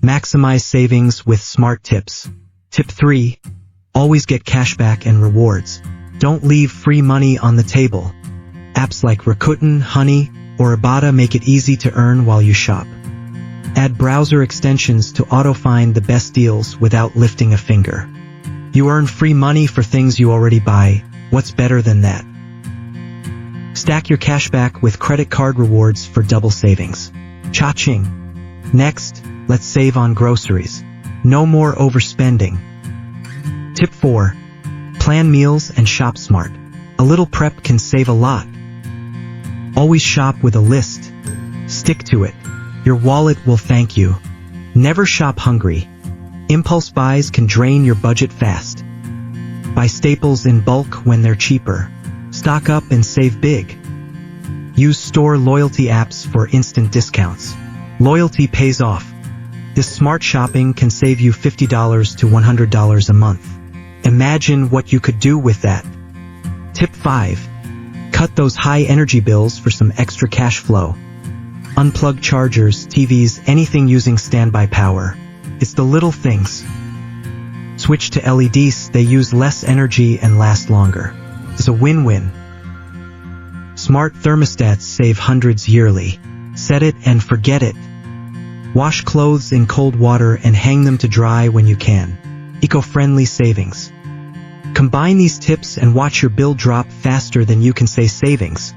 Maximize savings with smart tips. Tip 3. Always get cashback and rewards. Don't leave free money on the table. Apps like Rakuten, Honey, or Ibotta make it easy to earn while you shop. Add browser extensions to auto-find the best deals without lifting a finger. You earn free money for things you already buy. What's better than that? Stack your cashback with credit card rewards for double savings. Cha-ching! Next, let's save on groceries. No more overspending. Tip 4. Plan meals and shop smart. A little prep can save a lot. Always shop with a list. Stick to it. Your wallet will thank you. Never shop hungry. Impulse buys can drain your budget fast. Buy staples in bulk when they're cheaper. Stock up and save big. Use store loyalty apps for instant discounts. Loyalty pays off. This smart shopping can save you $50 to $100 a month. Imagine what you could do with that. Tip 5. Cut those high energy bills for some extra cash flow. Unplug chargers, TVs, anything using standby power. It's the little things. Switch to LEDs, they use less energy and last longer. It's a win-win. Smart thermostats save hundreds yearly. Set it and forget it. Wash clothes in cold water and hang them to dry when you can. Eco-friendly savings. Combine these tips and watch your bill drop faster than you can say savings.